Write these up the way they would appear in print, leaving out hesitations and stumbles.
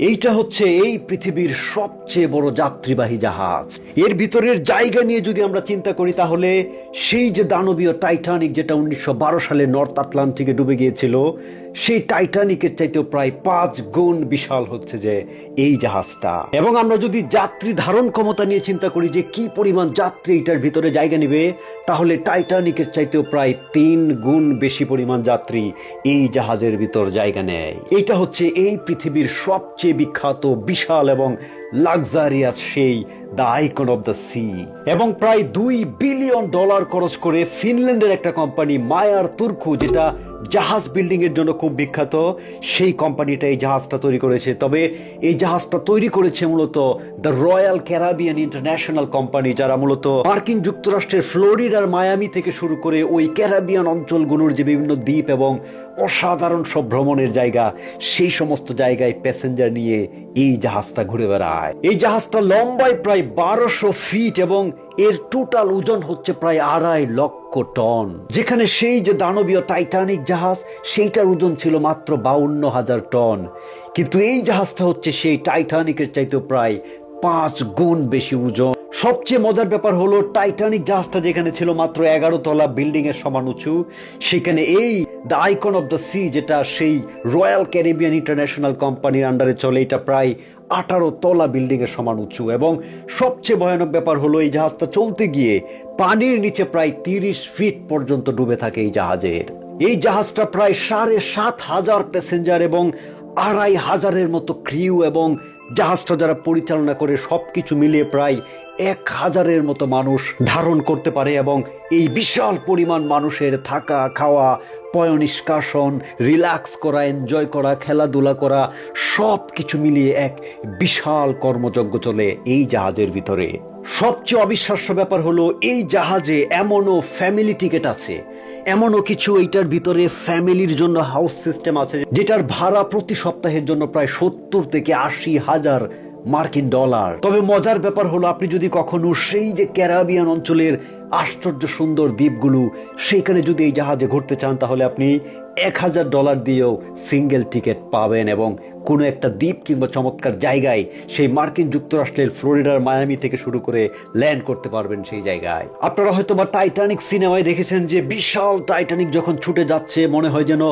এইটা হচ্ছে এই পৃথিবীর সবচেয়ে বড় যাত্রীবাহী জাহাজ। এর ভিতরের জায়গা নিয়ে যদি আমরা চিন্তা করি তাহলে সেই যে দানবীয় টাইটানিক যেটা 1912 সালে নর্থ আটলান্টিকে ডুবে গিয়েছিল, সেই টাইটানিকের চাইতেও প্রায় 5 গুণ বিশাল হচ্ছে যে এই জাহাজটা। এবং আমরা যদি যাত্রী ধারণ ক্ষমতা নিয়ে চিন্তা করি যে কি পরিমাণ যাত্রী এটার ভিতরে জায়গা নেবে, তাহলে টাইটানিকের চাইতেও প্রায় 3 গুণ বেশি পরিমাণ যাত্রী এই জাহাজের ভিতর জায়গা নেয়। এটা হচ্ছে এই পৃথিবীর সবচেয়ে বিখ্যাত বিশাল এবং লাক্সারিয়াস সেই the icon of the C. এবং প্রায় $2 বিলিয়ন খরচ করে ফিনল্যান্ডের একটা কোম্পানি মায়ার তুর্কু, যেটা জাহাজ বিল্ডিং এর জন্য খুব বিখ্যাত, সেই কোম্পানিটা এই জাহাজটা তৈরি করেছে। তবে এই জাহাজটা তৈরি করেছে মূলত the royal Caribbean international company, যারা মূলত মার্কিন যুক্তরাষ্ট্রের ফ্লোরিডার মায়ামি থেকে শুরু করে ওই ক্যারিবিয়ান অঞ্চলগুলোর যে বিভিন্ন দ্বীপ এবং অসাধারণ সব ভ্রমণের জায়গা, সেই সমস্ত জায়গায় প্যাসেঞ্জার নিয়ে এই জাহাজটা ঘুরে বেড়ায়। এই জাহাজটা লম্বায় প্রায় 1200 ফিট এবং এর টোটাল ওজন হচ্ছে প্রায় 2.5 লক্ষ টন। যেখানে সেই যে দানবীয় টাইটানিক জাহাজ, সেইটার ওজন ছিল মাত্র 52,000 টন। কিন্তু এই জাহাজটা হচ্ছে সেই টাইটানিকের চাইতে প্রায় 5 গুণ বেশি ওজন। সবচেয়ে মজার ব্যাপার হলো, টাইটানিক জাহাজটা যেখানে ছিল মাত্র 11 তলা বিল্ডিং এর সমান উঁচু, সেখানে এই the icon of the C, যেটা সেই রয়্যাল ক্যারিবিয়ান ইন্টারন্যাশনাল কোম্পানির আন্ডারে চলে, এটা প্রায় 18 তলা বিল্ডিং এর সমান উঁচু। এবং সবচেয়ে ভয়ানক ব্যাপার হলো, এই জাহাজটা চলতে গিয়ে পানির নিচে প্রায় 30 ফিট পর্যন্ত ডুবে থাকে এই জাহাজের। এই জাহাজটা প্রায় 7,500 প্যাসেঞ্জার এবং 2,500-এর মতো ক্রিউ এবং জাহাজটা যারা পরিচালনা করে সবকিছু মিলিয়ে প্রায় 1,000-এর মতো মানুষ ধারণ করতে পারে। এবং এই বিশাল পরিমাণ মানুষের থাকা, খাওয়া, পয়ঃনিষ্কাশন, রিল্যাক্স করা, এনজয় করা, খেলাধুলা করা, সব কিছু মিলিয়ে এক বিশাল কর্মযজ্ঞ চলে এই জাহাজের ভিতরে। সবচেয়ে অবিশ্বাস্য ব্যাপার হলো, এই জাহাজে এমনও ফ্যামিলি টিকিট আছে, এমনও কিছু এইটার ভিতরে ফ্যামিলির জন্য হাউস সিস্টেম আছে, যেটার ভাড়া প্রতি সপ্তাহের জন্য প্রায় 70 থেকে 80,000 মার্কিন ডলার। তবে মজার ব্যাপার হলো, আপনি যদি কখনো সেই যে ক্যারিবিয়ান অঞ্চলের আশ্চর্য সুন্দর দ্বীপগুলো, সেইখানে যদি এই জাহাজে ঘুরতে চান, তাহলে আপনি $1,000 দিয়েও সিঙ্গেল টিকিট পাবেন এবং কোনো একটা দ্বীপ কিংবা চমৎকার জায়গায় সেই মার্কিন যুক্তরাষ্ট্রের ফ্লোরিডার মায়ামি থেকে শুরু করে ল্যান্ড করতে পারবেন সেই জায়গায়। আপনারা হয়তো বা টাইটানিক সিনেমায় দেখেছেন যে বিশাল টাইটানিক যখন ছুটে যাচ্ছে, মনে হয় যেন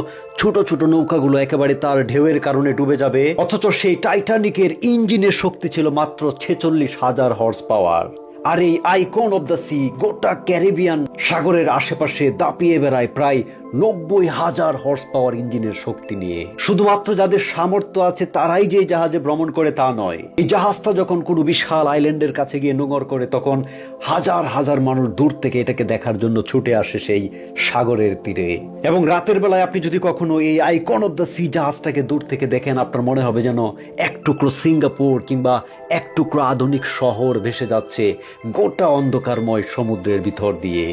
ছোট ছোট নৌকাগুলো একেবারে তার ঢেউয়ের কারণে ডুবে যাবে, অথচ সেই টাইটানিকের ইঞ্জিনের শক্তি ছিল মাত্র 46,000 হর্স পাওয়ার। আর এই আইকন অফ দ্য সি গোটা ক্যারিবিয়ান সাগরের আশেপাশে দাপিয়ে বেড়ায় প্রায় 90,000 হর্স পাওয়ার ইঞ্জিনের শক্তি নিয়ে। শুধুমাত্র যাদের সামর্থ্য আছে তারাই যে জাহাজে ভ্রমণ করে তা নয়, এই জাহাজটা যখন কোনো বিশাল আইল্যান্ডের কাছে গিয়ে নোঙর করে, তখন হাজার হাজার মানুষ দূর থেকে এটাকে দেখার জন্য ছুটে আসে সেই সাগরের তীরে। এবং রাতের বেলায় আপনি যদি কখনো এই আইকন অফ দ্য সি জাহাজটাকে দূর থেকে দেখেন, আপনার মনে হবে যেন এক টুকরো সিঙ্গাপুর কিংবা এক টুকরো আধুনিক শহর ভেসে যাচ্ছে গোটা অন্ধকারময় সমুদ্রের ভিতর দিয়ে।